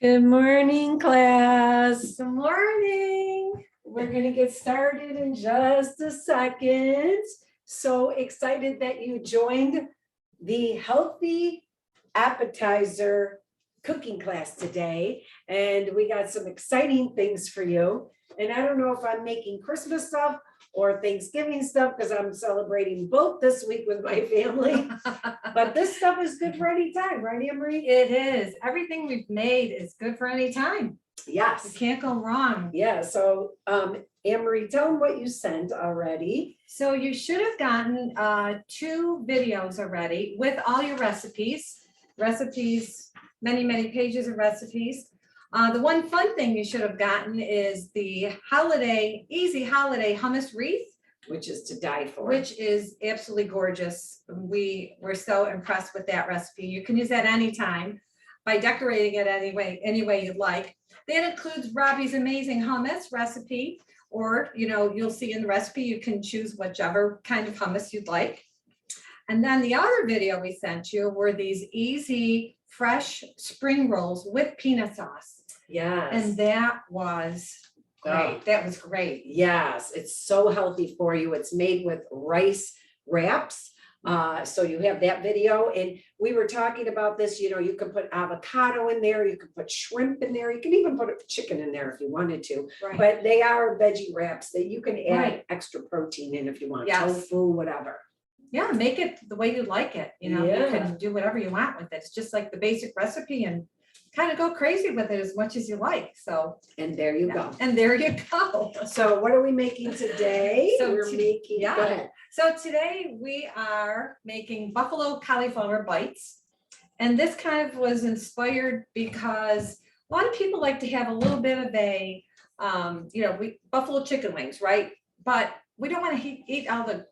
Good morning, class. Good morning. We're going to get started in just a second. So excited that you joined the Healthy Appetizer cooking class today. And we got some exciting things for you. And I don't know if I'm making Christmas stuff or Thanksgiving stuff because I'm celebrating both this week with my family. But this stuff is good for any time, right, Ann Marie? It is. Everything we've made is good for any time. You Yes. can't go wrong. Yeah. So Ann Marie, tell them what you sent already. So you should have gotten 2 videos already with all your recipes, many pages of recipes. The one fun thing you should have gotten is the easy holiday hummus wreath, Which is to die for. which is absolutely gorgeous. We were so impressed with that recipe. You can use that anytime by decorating it any way you'd like. That includes Robbie's amazing hummus recipe, or you'll see in the recipe you can choose whichever kind of hummus you'd like. And then the other video we sent you were these easy fresh spring rolls with peanut sauce. Yes. And that was great. That was great. Yes, it's so healthy for you. It's made with rice wraps. So you have that video, and we were talking about this, you can put avocado in there, you can put shrimp in there, you can even put chicken in there if you wanted to, Right. but they are veggie wraps that you can add Right. extra protein in if you want, Yes. tofu, whatever. Yeah, make it the way you like it. You Yeah. can do whatever you want with it. It's just like the basic recipe, and kind of go crazy with it as much as you like. So, And there you go. and there you go. So what are we making today? So We're making, yeah. go ahead. So today we are making buffalo cauliflower bites. And this kind of was inspired because a lot of people like to have a little bit of a, buffalo chicken wings, right? But we don't want to eat all the,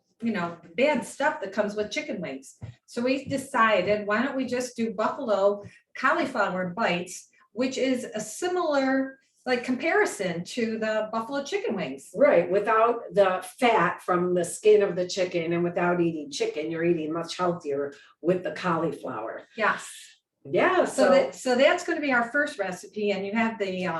bad stuff that comes with chicken wings. So we decided, why don't we just do buffalo cauliflower bites, which is a similar comparison to the buffalo chicken wings. Right, without the fat from the skin of the chicken and without eating chicken, you're eating much healthier with the cauliflower. Yes. Yeah, So that's going to be our first recipe, and you have the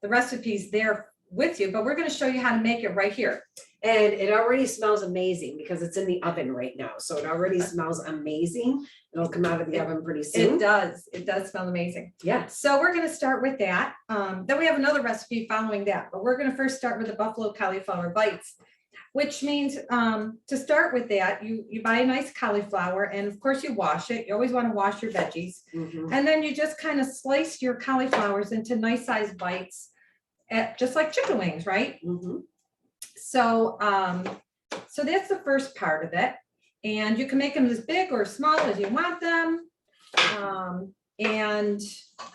recipes there with you, but we're going to show you how to make it right here. and it already smells amazing because it's in the oven right now. So it already smells amazing. It'll come out of the oven pretty soon. It does smell amazing. Yeah. So we're going to start with that. Then we have another recipe following that, but we're going to first start with the buffalo cauliflower bites, which means to start with that, you buy a nice cauliflower, and of course you wash it. You always want to wash your veggies. Mhm. And then you just kind of slice your cauliflowers into nice sized bites, just like chicken wings, right? Mhm. So that's the first part of it. And you can make them as big or small as you want them. And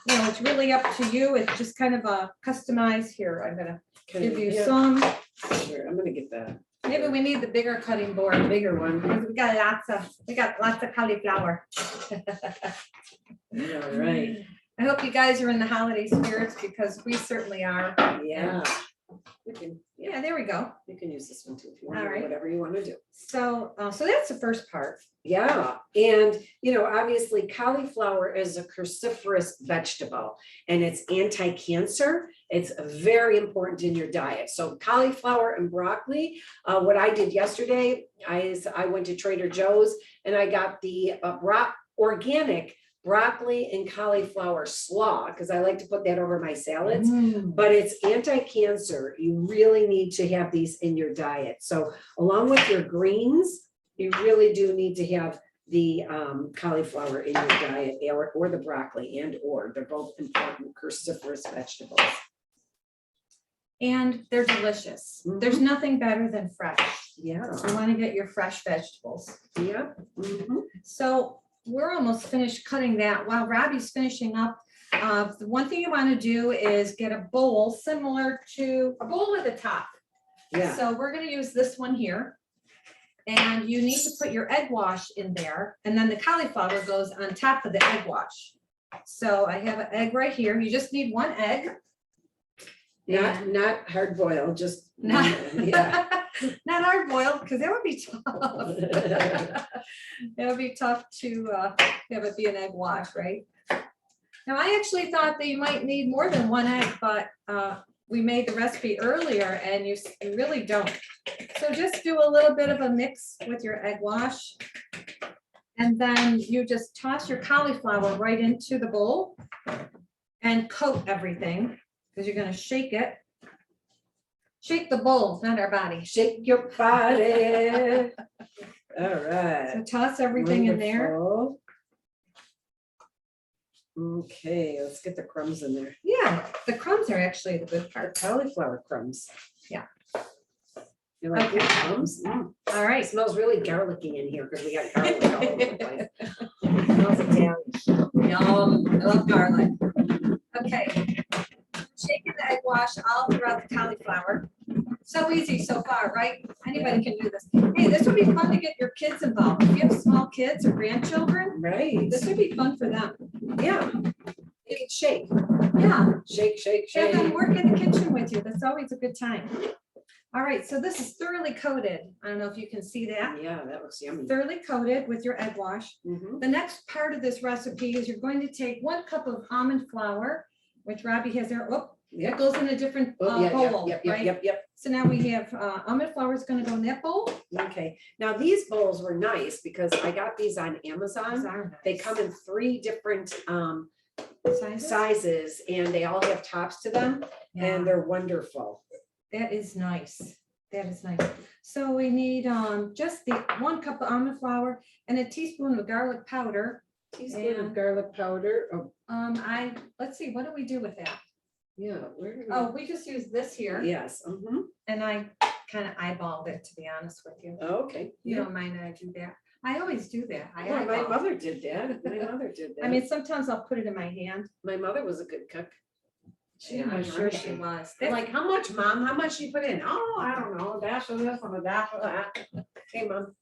it's really up to you. It's just kind of a customized here. I'm gonna give you some. Sure, I'm gonna get that. Maybe we need the bigger cutting board, Bigger one. because we got lots of cauliflower. All right. I hope you guys are in the holiday spirits, because we certainly are. Yeah. Yeah, Yeah, there we go. you can use this one too if you want, All or right. whatever you want to do. So that's the first part. Yeah, and obviously cauliflower is a cruciferous vegetable and it's anti-cancer. It's very important in your diet. So cauliflower and broccoli, what I did yesterday, I went to Trader Joe's and I got the organic broccoli and cauliflower slaw, because I like to put that over my salads. But it's anti-cancer. You really need to have these in your diet. So along with your greens, you really do need to have the cauliflower in your diet, or the broccoli, or they're both important cruciferous vegetables. And they're delicious. Mhm. There's nothing better than fresh. Yeah, You want to get your fresh vegetables. yeah. Mhm. So we're almost finished cutting that. While Robbie's finishing up, the one thing you want to do is get a bowl similar to a bowl with a top. Yeah, So we're going to use this one here. And you need to put your egg wash in there, and then the cauliflower goes on top of the egg wash. So I have an egg right here. You just need one egg. not hard boiled, just Not, yeah. not hard boiled, because that would be tough. It would be tough to have it be an egg wash, right? Now, I actually thought that you might need more than one egg, but we made the recipe earlier and you really don't. So just do a little bit of a mix with your egg wash. And then you just toss your cauliflower right into the bowl and coat everything because you're going to shake it. Shake the bowl, not our body. Shake your body. All right. So toss everything in there. Wonderful. Okay, let's get the crumbs in there. Yeah, the crumbs are actually the good Our part. cauliflower crumbs. Yeah. You like Okay. good crumbs? All It right. smells really garlicky in here because we got garlic all over the place. It smells Italian. Yum, I love garlic. Okay. Shaking the egg wash all throughout the cauliflower. So easy so far, right? Anybody can do this. Hey, this would be fun to get your kids involved. If you have small kids or grandchildren, Right. this would be fun for them. Yeah. You can shake, Yeah, shake, shake, have them shake. work in the kitchen with you. That's always a good time. All right, so this is thoroughly coated. I don't know if you can see that. Yeah, that looks yummy. Thoroughly coated with your egg wash. Mhm. The next part of this recipe is you're going to take 1 cup of almond flour, which Robbie has there. Oh, it Yep. goes in a different Oh, yeah, bowl, yep, yep, right? yep, yep. So now we have almond flour is going to go in that bowl. Okay, now these bowls were nice because I got these on Amazon. They come in 3 different Sizes? sizes and they all have tops to them Yeah, and they're wonderful. that is nice. That is nice. So we need just the 1 cup of almond flour and a teaspoon of garlic powder. Teaspoon of And- garlic powder. Oh, Let's see, what do we do with that? yeah, where did Oh, we just use this here yes. and I kind of eyeballed it, to be honest with you. Okay. You don't mind that I do that? I always do that. I Yeah, my eyeball. mother did that. My mother did that. I mean, sometimes I'll put it in my hand. My mother was a good cook. She didn't I'm mind sure she anything. was. They're like, how much, Mom? How much you put in? Oh, I don't know, a dash of this and a dash of that. Hey, Mom.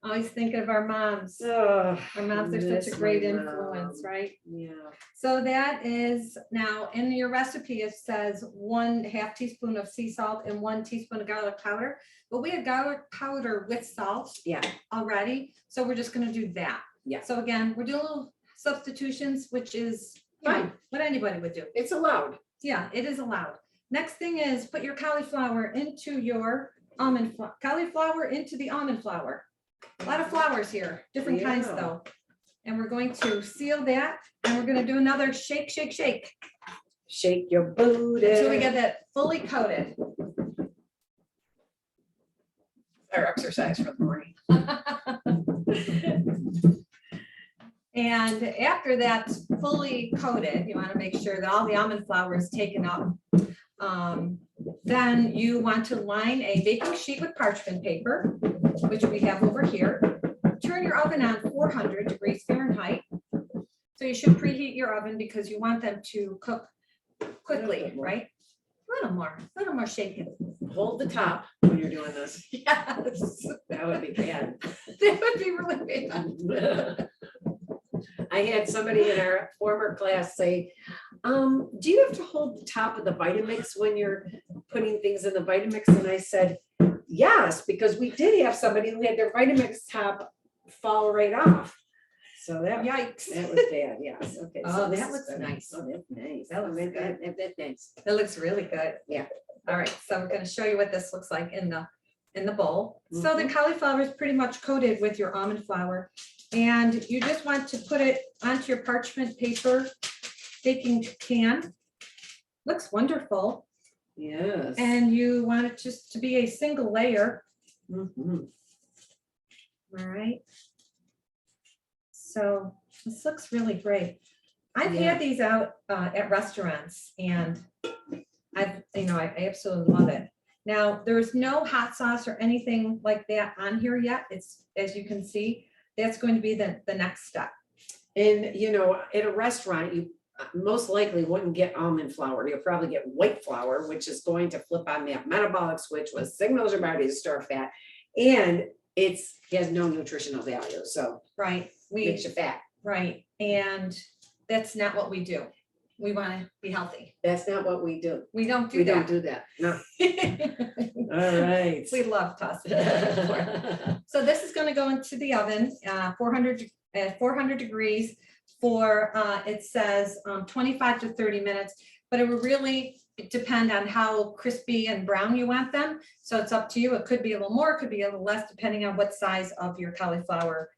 Always thinking of our moms. Oh, Our moms are such a miss great my influence, mom. right? Yeah. So that is now in your recipe, it says 1/2 teaspoon of sea salt and 1 teaspoon of garlic powder. But we had garlic powder with salt Yeah. already, so we're just gonna do that. Yeah. So again, we're doing little substitutions, which is you know, Fine. what anybody would do. It's allowed. Yeah, it is allowed. Next thing is put your cauliflower into your cauliflower into the almond flour. A lot of flowers here, different kinds Yeah. though. And we're going to seal that and we're gonna do another shake, shake, shake Shake your booty. until we get that fully coated. Our exercise for the morning. And after that's fully coated, you want to make sure that all the almond flour is taken up. Then you want to line a baking sheet with parchment paper, which we have over here. Turn your oven on 400 degrees Fahrenheit. So you should preheat your oven because you want them to cook quickly, right? A little more shaking. Hold the top when you're doing this. Yes, That would be bad. that would be really bad. I had somebody in our former class say, do you have to hold the top of the Vitamix when you're putting things in the Vitamix? And I said, yes, because we did have somebody who had their Vitamix top fall right off. So that Yikes. was bad, yes, okay. so Oh, this that is looks good. nice. Oh, that's nice. That looks Oh, good. That's nice. That looks really good. Yeah. All right, so we're gonna show you what this looks like in the bowl. So the cauliflower is pretty much coated with your almond flour. And you just want to put it onto your parchment paper baking pan. Looks wonderful. Yes. And you want it just to be a single layer. Mhm. All right. So this looks really great. I've Yeah. had these out at restaurants and I absolutely love it. Now, there's no hot sauce or anything like that on here yet. It's, as you can see, that's going to be the next step. And, at a restaurant, you most likely wouldn't get almond flour. You'll probably get white flour, which is going to flip on that metabolic switch, which signals your body to store fat. And it has no nutritional value, so Right. makes you fat. Right. And that's not what we do. We want to be healthy. That's not what we do. We don't do We don't that. do that. No. All right. We love tossing it back and forth. So this is going to go into the oven, 400 at 400 degrees for, it says 25 to 30 minutes, but it will really depend on how crispy and brown you want them. So it's up to you. It could be a little more, it could be a little less, depending on what size of your cauliflower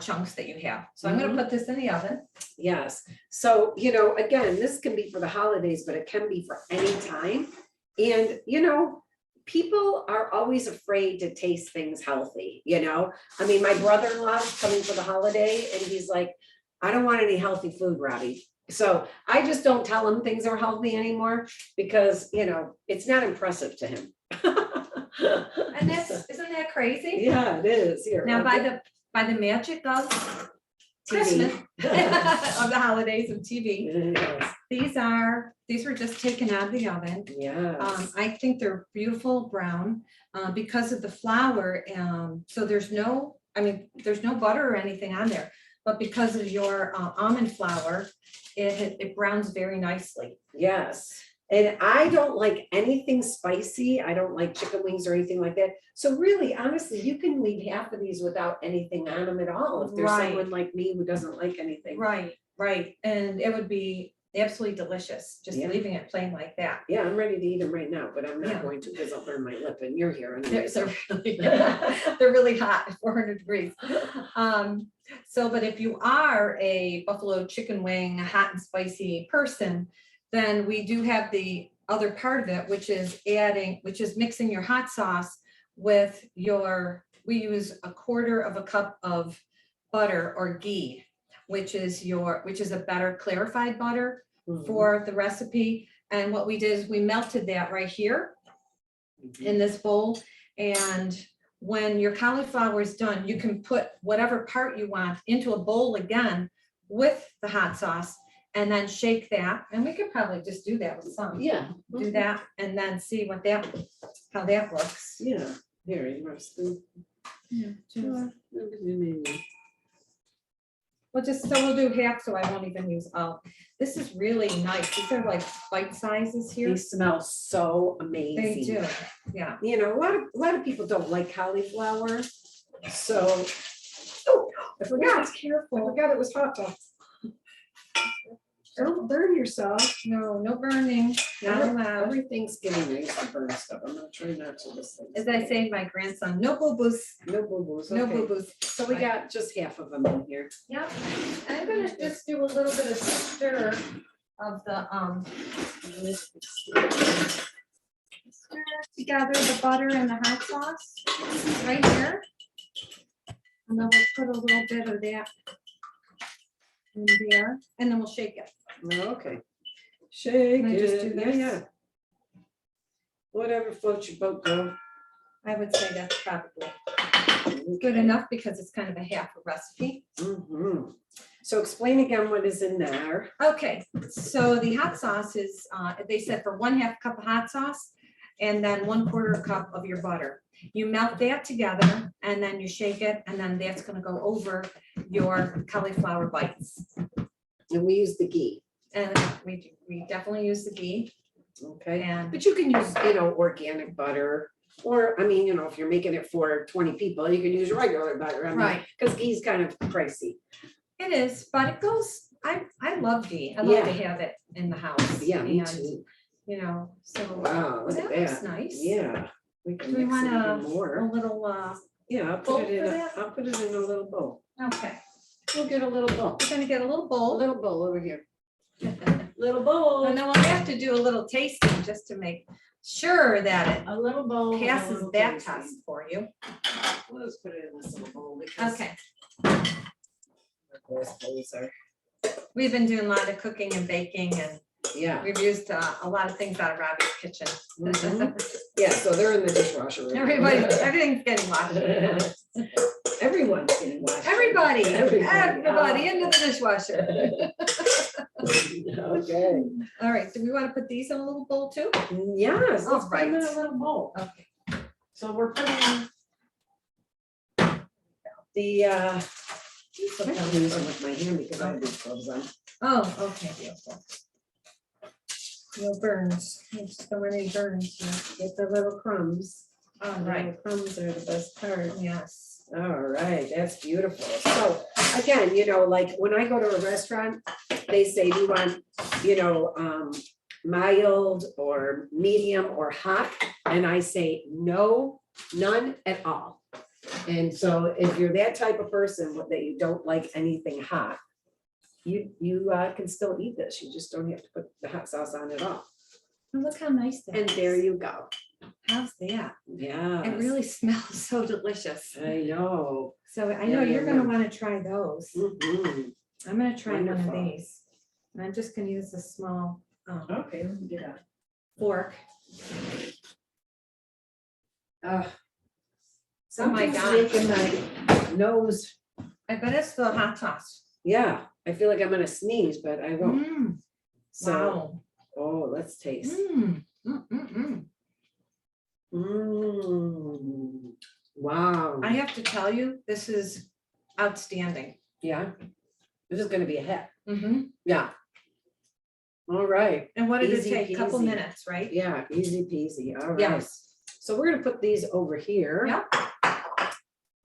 chunks that you have. So I'm going to put this in the oven. Yes. So, you know, again, this can be for the holidays, but it can be for any time. And, you know, people are always afraid to taste things healthy, you know? I mean, my brother-in-law is coming for the holiday and he's like, I don't want any healthy food, Robbie. So I just don't tell him things are healthy anymore because, you know, it's not impressive to him. And isn't that crazy? Yeah, it is. Here, Now, okay. by the magic of TV. Christmas, of the holidays of TV, Yes. these were just taken out of the oven. Yes. I think they're beautiful brown because of the flour. So there's no butter or anything on there, but because of your almond flour, it browns very nicely. Yes. And I don't like anything spicy. I don't like chicken wings or anything like that. So really, honestly, you can leave half of these without anything on them at all. If there's Right. someone like me who doesn't like anything. Right. And it would be absolutely delicious, just Yeah. leaving it plain like that. Yeah, I'm ready to eat them right now, but I'm not Yeah. going to because I'll burn my lip and you're here. They're, Anyway, so. they're really hot, 400 degrees. But if you are a buffalo chicken wing, hot and spicy person, then we do have the other part of it, which is mixing your hot sauce with we use 1/4 cup of butter or ghee, which is a better clarified butter for the recipe. And what we did is we melted that right here in this bowl. And when your cauliflower is done, you can put whatever part you want into a bowl again with the hot sauce and then shake that. And we could probably just do that with some. Yeah. Do that and then see how that looks. Yeah. Here, you want to spoon? Yeah. Sure. We'll do half, so I won't even use all. This is really nice. These are like bite sizes here. They smell so amazing. They do, yeah. You know, a lot of people don't like cauliflower. So, oh, I forgot. I Careful. forgot it was hot dogs. Don't burn yourself. No burning, not allowed. Every Thanksgiving I used to burn stuff. I'm gonna try not to this thing. As I say to my grandson, no boo-boos, No boo-boos. no Okay. boo-boos. So we got just half of them in here. Yep. I'm gonna just do a little bit of stir of the, stir together the butter and the hot sauce right here. And then we'll put a little bit of that in there, and then we'll shake it. Okay. Shake Can I just do it. Yeah, this? yeah. Whatever floats your boat, girl. I would say that's probably good enough because it's kind of a half a recipe. Mhm. So explain again what is in there. Okay, so the hot sauce is, they said for 1/2 cup of hot sauce and then 1/4 cup of your butter. You melt that together and then you shake it, and then that's gonna go over your cauliflower bites. And we use the ghee. And we definitely use the ghee. Okay. And But you can use, you know, organic butter. Or, I mean, you know, if you're making it for 20 people, you can use regular butter. I mean, Right. because ghee's kind of pricey. it is, but it goes, I love ghee. I love to Yeah. have it in the house. Yeah, me And, too. you know, so Wow, look at that looks that. nice. Yeah. We can Do we mix it want even a more. little, Yeah, bowl for that? I'll put it in a little bowl. okay, We'll get a little bowl. we're gonna get a little A bowl. little bowl over here. And Little bowl. then we'll have to do a little tasting just to make sure that A little bowl. it passes that test for you. Let's put it in this little bowl because. Okay, Those bowls are, we've been doing a lot of cooking and baking, and yeah. we've used a lot of things out of Robbie's kitchen. Mhm. Yeah, so they're in the dishwasher. right now. Everything's getting washed. Everyone's getting washed. Everybody Everybody. into the dishwasher. Okay. All right, do we want to put these in a little bowl too? Yes, let's All put them in a right. little bowl. Okay. So we're putting the, I'm not using with my hand because I have these gloves on. Oh, okay, beautiful. No burns, so many burns here. Get the little crumbs. All The right, little crumbs are the best part. yes. All right, that's beautiful. So again, like when I go to a restaurant, they say, do you want, mild or medium or hot? And I say, no, none at all. And so if you're that type of person that you don't like anything hot, you can still eat this. You just don't have to put the hot sauce on at all. Oh, look how nice that And is. there you go. How's that? Yeah. It really smells so delicious. I know. So I know Yeah, you're yeah, gonna yeah. wanna try those. Mhm. I'm gonna try one Wonderful. of these. And I'm just gonna use a small Okay, let me get a. fork. Uh, Oh my something's gosh. making my nose. I bet it's the hot sauce. Yeah, I feel like I'm gonna sneeze, but I won't. Mm, So, wow. oh, let's taste. Mm, mm, mm, mm. Mm. Wow. I have to tell you, this is outstanding. Yeah. This is gonna be a hit. Mhm. Yeah. All right. And what did it Easy take? Couple peasy. minutes, right? Yeah, easy peasy. All right. Yes. So we're gonna put these over here. Yep.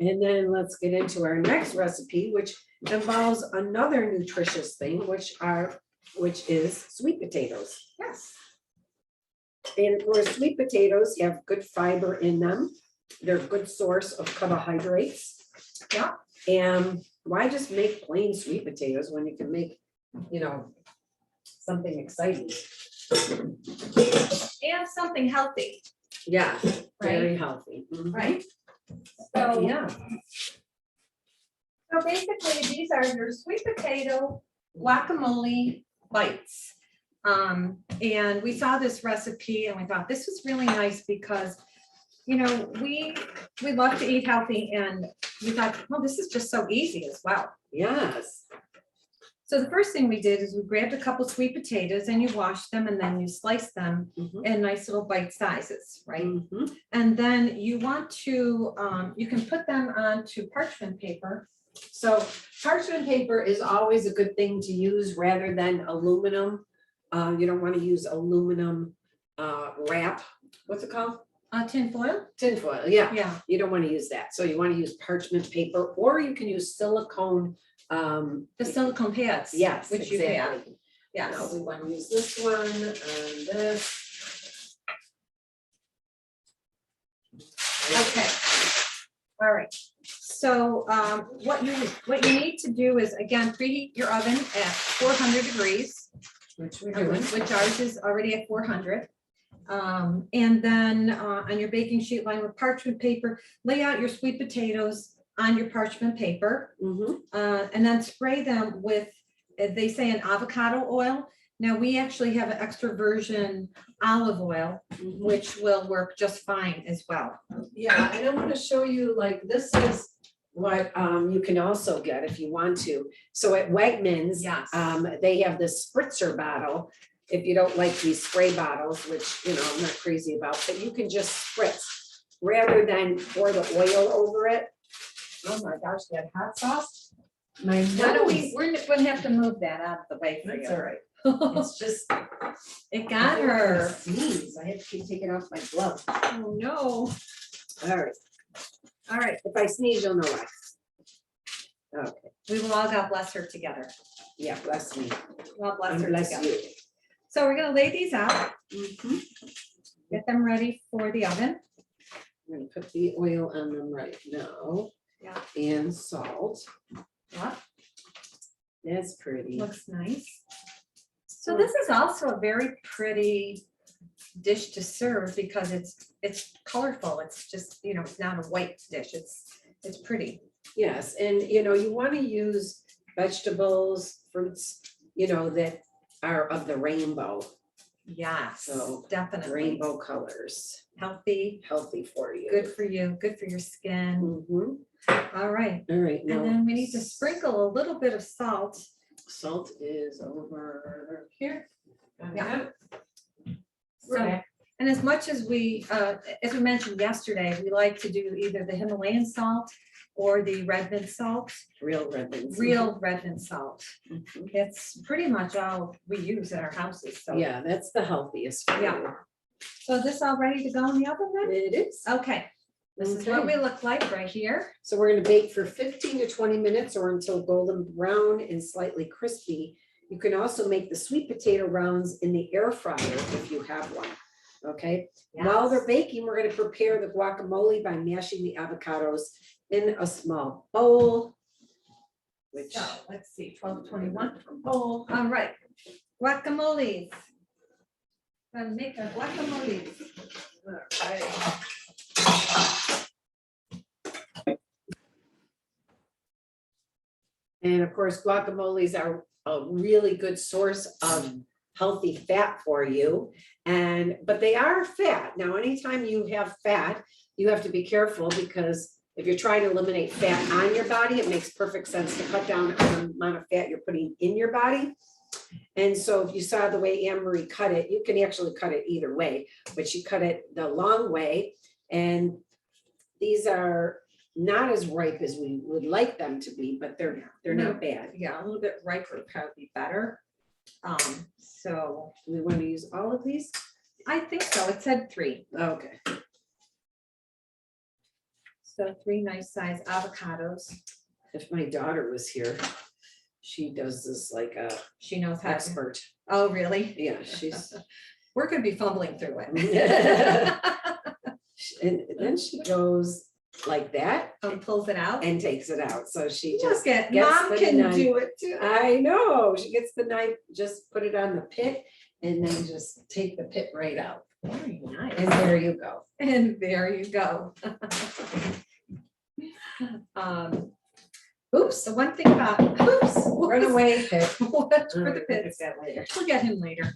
And then let's get into our next recipe, which involves another nutritious thing, which is sweet potatoes. Yes. And for sweet potatoes, you have good fiber in them. They're a good source of carbohydrates. Yeah. And why just make plain sweet potatoes when you can make, something exciting? And something healthy, Yeah, very healthy. Mhm. right? So, Yeah. so basically, these are your sweet potato guacamole bites. And we saw this recipe and we thought this was really nice because, we love to eat healthy and we thought, well, this is just so easy as well. Yes. So the first thing we did is we grabbed a couple sweet potatoes and you wash them and then you slice them Mhm. in nice little bite sizes, right? Mhm. And then you want to, you can put them onto parchment paper. So parchment paper is always a good thing to use rather than aluminum. You don't want to use aluminum wrap. What's it called? Tin foil? Tin foil. Yeah, Yeah, you don't want to use that. So you want to use parchment paper, or you can use silicone. the silicone pads. Yes, Which you have, exactly. yes. Now we want to use this one and this. Okay. All right. So what you need to do is, again, preheat your oven at 400 degrees, Which we're doing. which ours is already at 400. And then on your baking sheet lined with parchment paper, lay out your sweet potatoes on your parchment paper. Mhm. And then spray them with, they say, an avocado oil. Now, we actually have an extra virgin olive oil, Mhm. which will work just fine as well. Yeah, and I want to show you, like, this is what you can also get if you want to. So at Wegmans, Yes. They have this spritzer bottle. If you don't like these spray bottles, which, I'm not crazy about, but you can just spritz rather than pour the oil over it. Oh my gosh, that hot sauce. My Why don't nose. we're gonna have to move that out of the way for That's you. all right. It's just. It got I feel like I her. sneeze. I have to keep taking off my glove. Oh, no. All right. All right, if I sneeze, you'll know why. Okay, We will all God bless her together. yeah, bless me. God bless And her bless together. you. So we're gonna lay these out, Mhm. get them ready for the oven. I'm gonna put the oil on them right now. Yeah. And salt. Yeah, That's pretty. looks nice. So this is also a very pretty dish to serve because it's colorful. It's just, it's not a white dish. It's pretty. Yes, and you want to use vegetables, fruits, that are of the rainbow, Yes, So, definitely. rainbow colors, Healthy, healthy for you. good for you, good for your skin. Mhm. All right. All right, now. And then we need to sprinkle a little bit of salt. Salt is over here. Yeah. We're So, back. and as much as we mentioned yesterday, we like to do either the Himalayan salt or the Redmond salt, Real red beans. real Redmond salt. Mhm. It's pretty much all we use in our houses, so. Yeah, that's the healthiest for Yeah. you. So is this all ready to go in the oven then? It is. Okay, This is what we look like right here. So we're gonna bake for 15 to 20 minutes or until golden brown and slightly crispy. You can also make the sweet potato rounds in the air fryer if you have one, okay? While they're baking, we're gonna prepare the guacamole by mashing the avocados in a small bowl. Which, So let's see, 1221 bowl. All right, guacamoles. Gonna make our guacamoles. and of course, guacamoles are a really good source of healthy fat for you. But they are fat. Now, anytime you have fat, you have to be careful because if you're trying to eliminate fat on your body, it makes perfect sense to cut down on the amount of fat you're putting in your body. And so if you saw the way Anne Marie cut it, you can actually cut it either way, but she cut it the long way. And these are not as ripe as we would like them to be, but they're not bad. Yeah, a little bit riper would probably be better. So Do we want to use all of these? I think so. It said 3. Okay. So 3 nice size avocados. If my daughter was here, she does this like a She knows how to. expert. Oh, really? Yeah, she's. We're gonna be fumbling through it. And then she goes like that Pulls it out. and takes it out. So she just, Look at, gets Mom the can knife. do it too. I know, she gets the knife, just put it on the pit and then just take the pit right out. Very nice. And there you go. And there you go. Oops, the one thing about, oops, Runaway pit. Watch for the pits. That later. We'll get him later.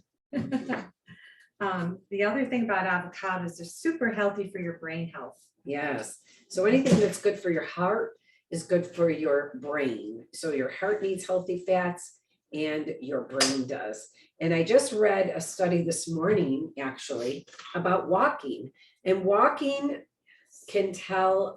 The other thing about avocados, they're super healthy for your brain health. Yes. So anything that's good for your heart is good for your brain. So your heart needs healthy fats and your brain does. And I just read a study this morning, actually, about walking. And walking can tell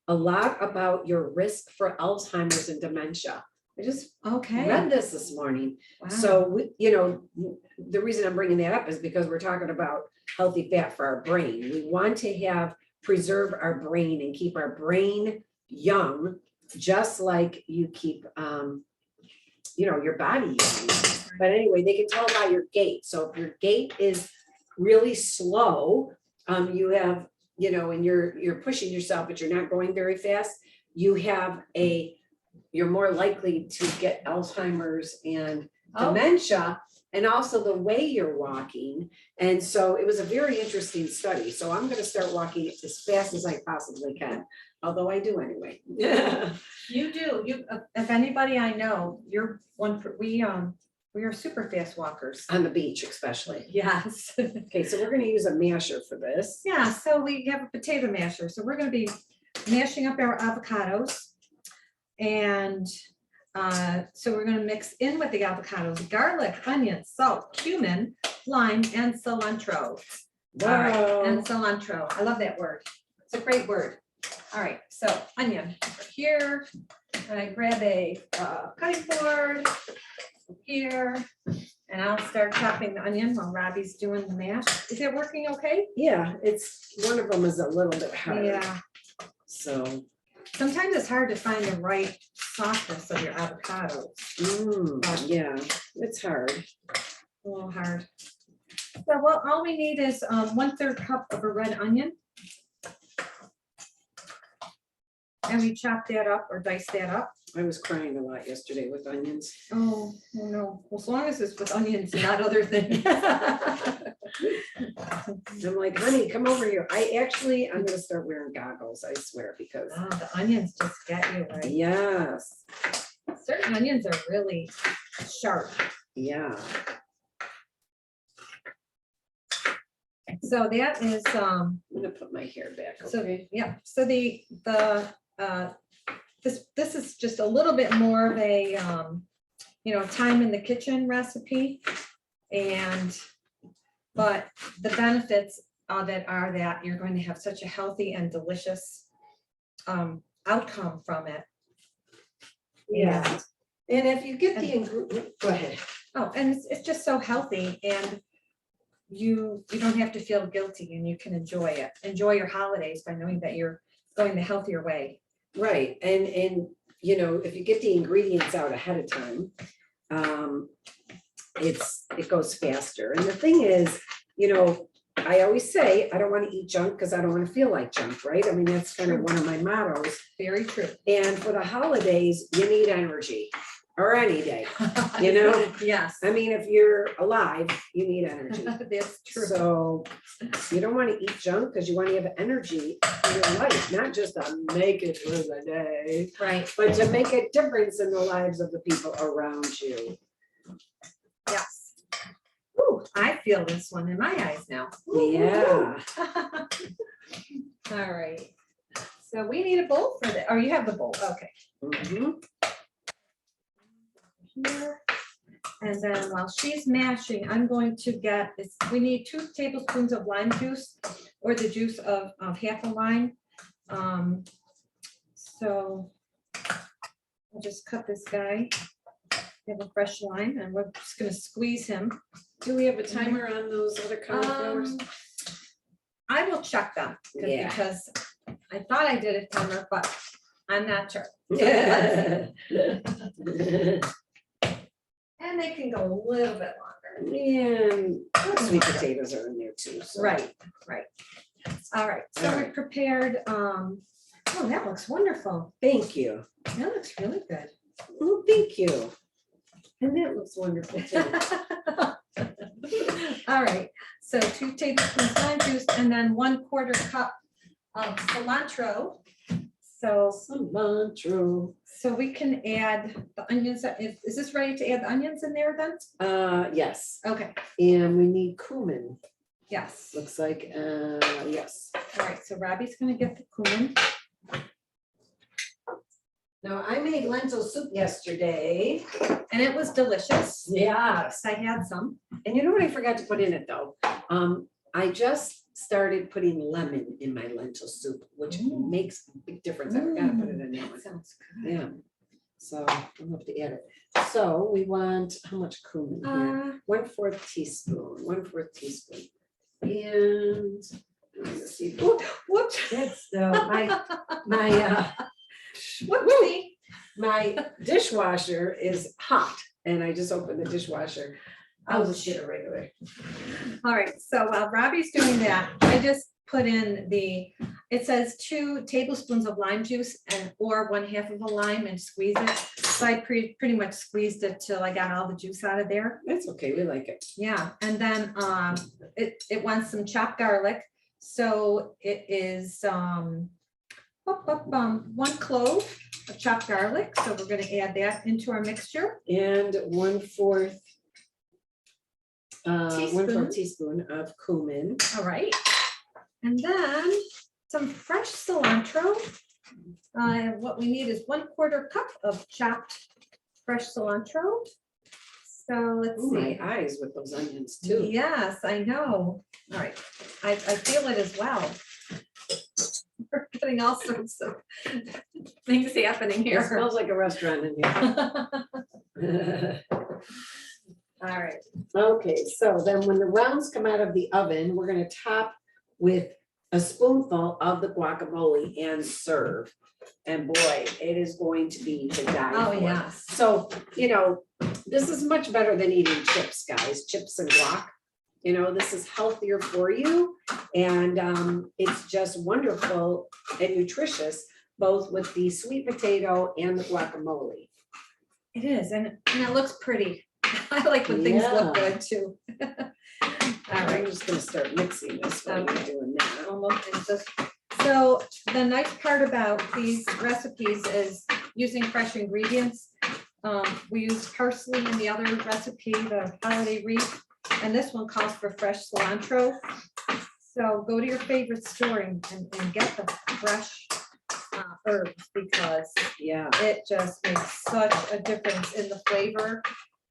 a lot about your risk for Alzheimer's and dementia. I just read this morning. Wow. So, the reason I'm bringing that up is because we're talking about healthy fat for our brain. We want to preserve our brain and keep our brain young, just like you keep, your body young. But anyway, they can tell by your gait. So if your gait is really slow, you have, and you're pushing yourself, but you're not going very fast, you're more likely to get Alzheimer's and dementia, and also the way you're walking. And so it was a very interesting study. So I'm going to start walking as fast as I possibly can, although I do anyway. You do. If anybody I know, you're one. We are super fast walkers. On the beach, especially. Yes. Okay, so we're going to use a masher for this. Yeah. So we have a potato masher. So we're going to be mashing up our avocados. And so we're going to mix in with the avocados, garlic, onion, salt, cumin, lime, and cilantro. Wow. All right, and cilantro. I love that word. It's a great word. All right, so onion here. And I grab a cutting board here, and I'll start chopping the onion while Robbie's doing the mash. Is it working okay? Yeah, it's one of them is a little bit hard. Yeah. So Sometimes it's hard to find the right softness of your avocados. yeah, it's hard. A little hard. So well, all we need is 1/3 cup of a red onion. And we chop that up or dice that up. I was crying a lot yesterday with onions. Oh no, well, as long as it's with onions and not other things. I'm like, honey, come over here. I'm gonna start wearing goggles, I swear, because Oh, the onions just get you, right? yes, Certain onions are really sharp. yeah. So that is, I'm gonna put my hair back, so, okay? yeah, so this is just a little bit more of a, time in the kitchen recipe. But the benefits of it are that you're going to have such a healthy and delicious outcome from it. Yeah. And if you get the ingredient, go ahead. Oh, and it's just so healthy, and you don't have to feel guilty and you can enjoy it. Enjoy your holidays by knowing that you're going the healthier way. Right, and you know, if you get the ingredients out ahead of time, it goes faster. And the thing is, you know, I always say, I don't want to eat junk because I don't want to feel like junk, right? I mean, that's kind of one of my mottos. Very true. And for the holidays, you need energy, or any day, you know? Yes. I mean, if you're alive, you need energy. That's true. So you don't want to eat junk because you want to have energy in your life, not just to make it through the day, Right. but to make a difference in the lives of the people around you. Yes. Ooh, I feel this one in my eyes now. Ooh. Yeah. All right. So we need a bowl for that. Oh, you have the bowl. Okay. Mhm. Here. And then while she's mashing, I'm going to get this. We need 2 tablespoons of lime juice, or the juice of half a lime. So I'll just cut this guy. Have a fresh lime, and we're just going to squeeze him. Do we have a timer on those other cauliflowers? I will check them Yeah. because I thought I did a timer, but I'm not sure. Yeah. And they can go a little bit longer. And sweet potatoes are in there too. So. Right, right. All right, so All we right. prepared, oh, that looks wonderful. Thank you. That looks really good. Oh, thank you. And that looks wonderful too. All right, so 2 tablespoons lime juice and then 1/4 cup of cilantro. So Cilantro. we can add the onions. Is this ready to add the onions in there then? Yes. Okay, And we need cumin. yes. Looks like, yes. All right, so Robbie's gonna get the cumin. Now, I made lentil soup yesterday. And it was delicious. Yes. I had some. And you know what I forgot to put in it though? I just started putting lemon in my lentil soup, which makes a big difference. I forgot to put it in there. That sounds good. Yeah. So I'll have to add it. So we want, how much cumin here? 1/4 teaspoon, 1/4 teaspoon. And let's see. Whoops. That's Whoopsie. my dishwasher is hot and I just opened the dishwasher. I'll just get it right away. All right, so while Robbie's doing that, I just put in it says 2 tablespoons of lime juice or 1/2 of a lime and squeeze it. So I pretty much squeezed it till I got all the juice out of there. That's okay, we like it. Yeah, and then it wants some chopped garlic. So it is 1 clove of chopped garlic. So we're going to add that into our mixture. And 1/4 Teaspoon. teaspoon of cumin. All right. And then some fresh cilantro. What we need is 1/4 cup of chopped fresh cilantro. So let's Ooh, see. my eyes with those onions too. Yes, I know. All right. I feel it as well. We're getting all sorts of things happening It here. smells like a restaurant in here. All right. Okay, so then when the rounds come out of the oven, we're gonna top with a spoonful of the guacamole and serve. And boy, it is going to be to die Oh, for. yes. So, you know, this is much better than eating chips, guys, chips and guac. You know, this is healthier for you. And it's just wonderful and nutritious, both with the sweet potato and the guacamole. It is, and it looks pretty. I like when things look Yeah. good too. All right, I'm just gonna start mixing this while you're doing that. Almost it's just- So the nice part about these recipes is using fresh ingredients. We use parsley in the other recipe, the holiday wreath, and this one calls for fresh cilantro. So go to your favorite store and get the fresh herbs, because Yeah, it just makes such a difference in the flavor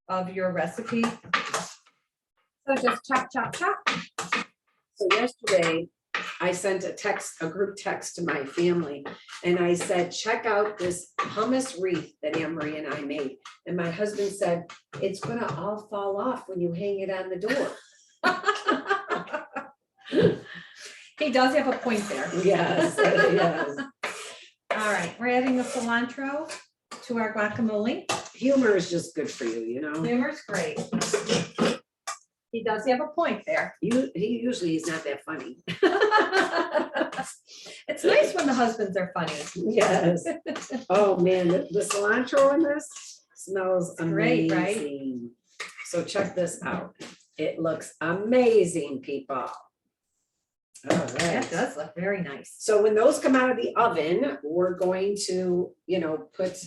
of your recipe. So just chop, chop, chop. so yesterday I sent a group text to my family and I said, check out this hummus wreath that Ann Marie and I made. And my husband said, it's gonna all fall off when you hang it on the door. He does have a point there. Yes, yes. All right, we're adding the cilantro to our guacamole. Humor is just good for you, you know? Humor's great. He does have a point there. He usually is not that funny. It's nice when the husbands are funny. Yes. Oh, man, the cilantro in this smells great, right? amazing. So check this out. It looks amazing, people. All right. That does look very nice. So when those come out of the oven, we're going to, put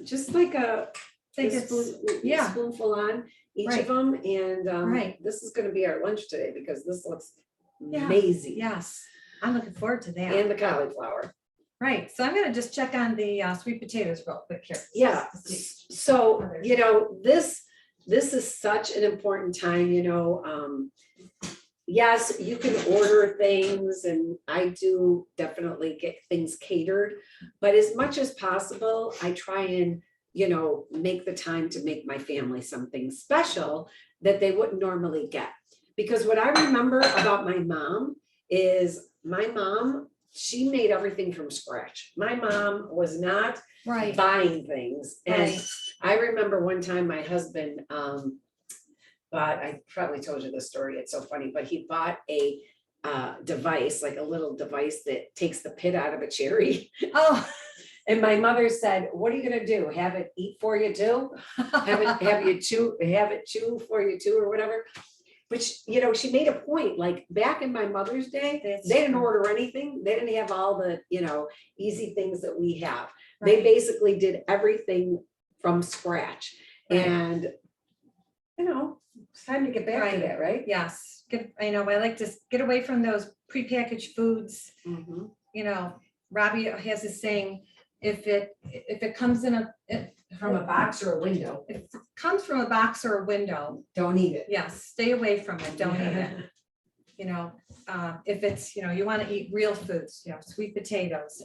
just like a spoonful on each Right. of them. And Right. this is going to be our lunch today because this looks Yeah. amazing. Yes, I'm looking forward to that. And the cauliflower. Right, so I'm gonna just check on the sweet potatoes real quick here. Yeah. So, this is such an important time, yes, you can order things and I do definitely get things catered, but as much as possible, I try and, make the time to make my family something special that they wouldn't normally get. Because what I remember about my mom is she made everything from scratch. My mom was not Right, buying things. And right, I remember one time my husband bought, I probably told you this story, it's so funny, but he bought a device, like a little device that takes the pit out of a cherry. oh. And my mother said, what are you gonna do? Have it eat for you too? Have it chew for you too, or whatever? But she made a point, like back in my mother's day, That's they didn't true. order anything. They didn't have all the, easy things that we have. They Right. basically did everything from scratch. Right. And, it's time to get back to Right. that, right? Yes, I like to get away from those prepackaged foods. Mhm. Robbie has this saying, if it comes in From a box or a window, if it comes from a box or a window, don't eat it. yes, stay away from it, don't eat it. If it's, you want to eat real foods, sweet potatoes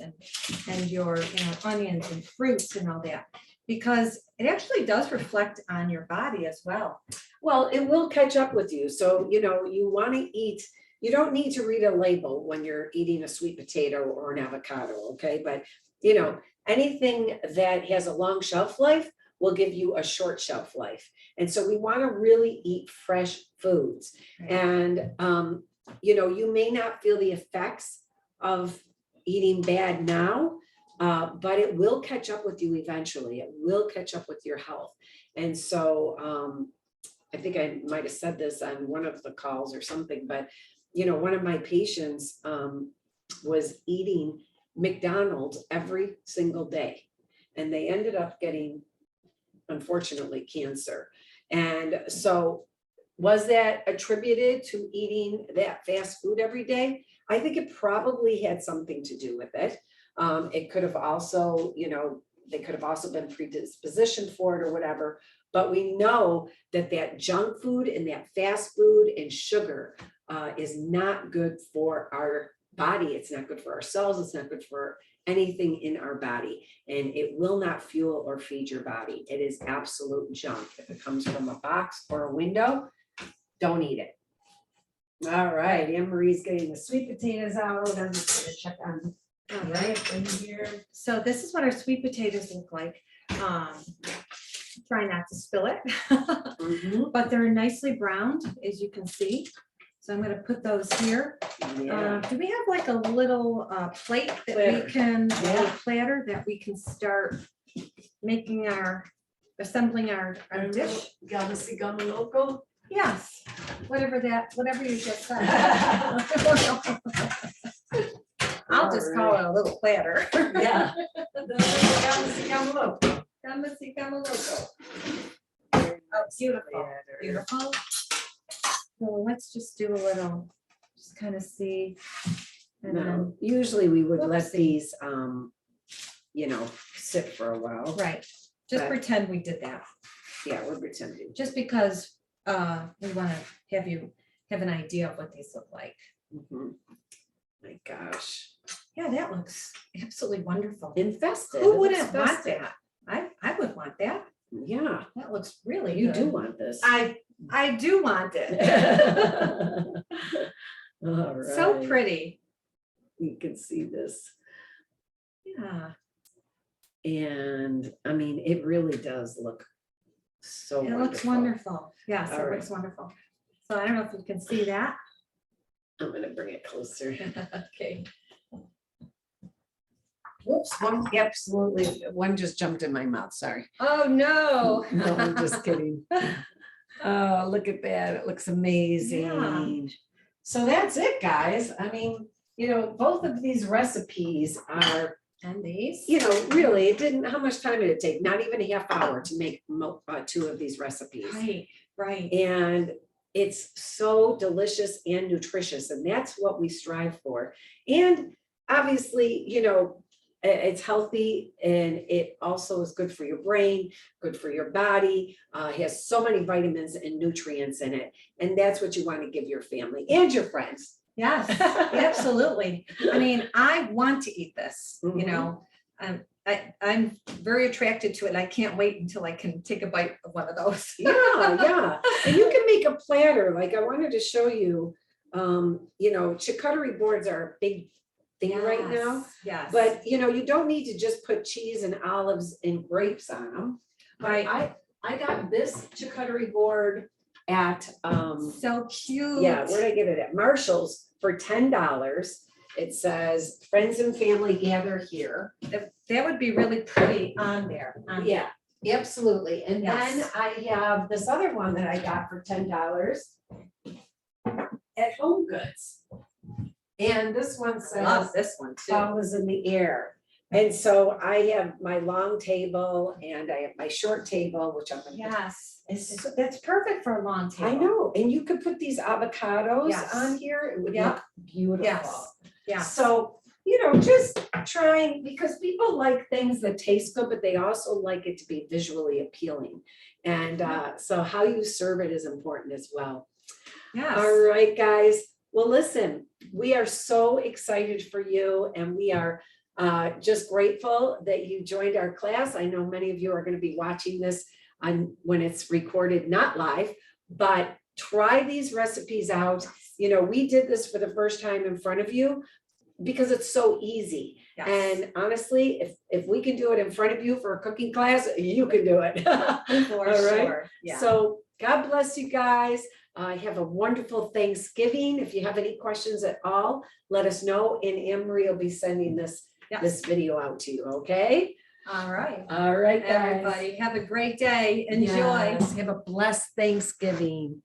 and your, onions and fruits and all that, because it actually does reflect on your body as well. Well, it will catch up with you. So, you want to eat, you don't need to read a label when you're eating a sweet potato or an avocado, okay? But, anything that has a long shelf life will give you a short shelf life. And so we want to really eat fresh foods. Right. And, you may not feel the effects of eating bad now, but it will catch up with you eventually. It will catch up with your health. And so I think I might have said this on one of the calls or something, but one of my patients was eating McDonald's every single day. And they ended up getting, unfortunately, cancer. And so was that attributed to eating that fast food every day? I think it probably had something to do with it. It could have also, they could have also been predispositioned for it or whatever. But we know that junk food and that fast food and sugar is not good for our body. It's not good for our cells. It's not good for anything in our body. And it will not fuel or feed your body. It is absolute junk. If it comes from a box or a window, don't eat it. All right, Ann Marie's getting the sweet potatoes out. I'm just gonna check on. All right, in here. so this is what our sweet potatoes look like. Try not to spill it, Mhm. but they're nicely browned, as you can see. So I'm gonna put those here. Yeah. Do we have like a little plate that Platter. we can, Yeah. platter that we can start making assembling our dish? Gama loco. Yes, whatever you just said. I'll just call it a little platter. Yeah. Oh, beautiful, beautiful. So let's just do a little, just kind of see. And No, then, usually we would let Whoopsie. these, sit for a while. right, just But- pretend we did that, Yeah, we're pretending. just because we want to have you have an idea of what these look like. Mhm. My gosh, Yeah, that looks absolutely wonderful. infested. Who It wouldn't looks want festive. that? I would want that. Yeah, That looks really you good. do want this. I I do want it. All right. So pretty. You can see this. Yeah, And I mean, it really does look so it wonderful. looks wonderful. Yes, All it right. looks wonderful. So I don't know if you can see that. I'm gonna bring it closer. Okay. Whoops, one just jumped in my mouth, sorry. Oh, no. No, I'm just kidding. Oh, look at that. It looks amazing. Yeah. So that's it, guys. I mean, both of these recipes are, And these? really, how much time did it take? Not even a half hour to make 2 of these recipes. Right, right. And it's so delicious and nutritious, and that's what we strive for. And obviously, it's healthy, and it also is good for your brain, good for your body. It has so many vitamins and nutrients in it, and that's what you want to give your family and your friends. Yes, absolutely. I mean, I want to eat this, I'm very attracted to it. I can't wait until I can take a bite of one of those. Yeah. And you can make a platter. Like I wanted to show you, charcuterie boards are a big thing right now. Yes. But you don't need to just put cheese and olives and grapes on them. Right. I got this charcuterie board at So cute. yeah, where did I get it at? Marshall's for $10. It says friends and family gather here. That would be really pretty on there. Yeah, absolutely. And then Yes. I have this other one that I got for $10 at Home Goods. And this one I love says this one too. fall is in the air. And so I have my long table and I have my short table, which I'm gonna. Yes, It's- that's perfect for a lawn table. I know, and you could put these avocados Yes. on here. It would Yep. look beautiful. Yes, yeah. So, just trying, because people like things that taste good, but they also like it to be visually appealing. And so how you serve it is important as well. Yes. All right, guys. Well, listen, we are so excited for you, and we are just grateful that you joined our class. I know many of you are going to be watching this when it's recorded, not live, but try these recipes out. We did this for the first time in front of you because it's so easy. Yes. And honestly, if we can do it in front of you for a cooking class, you can do it. For All right. sure. Yeah. So God bless you guys. Have a wonderful Thanksgiving. If you have any questions at all, let us know, and Anne Marie will be sending this video out to you. Okay. All right. All right, guys. Everybody, have a great day. Enjoy. Yes, have a blessed Thanksgiving.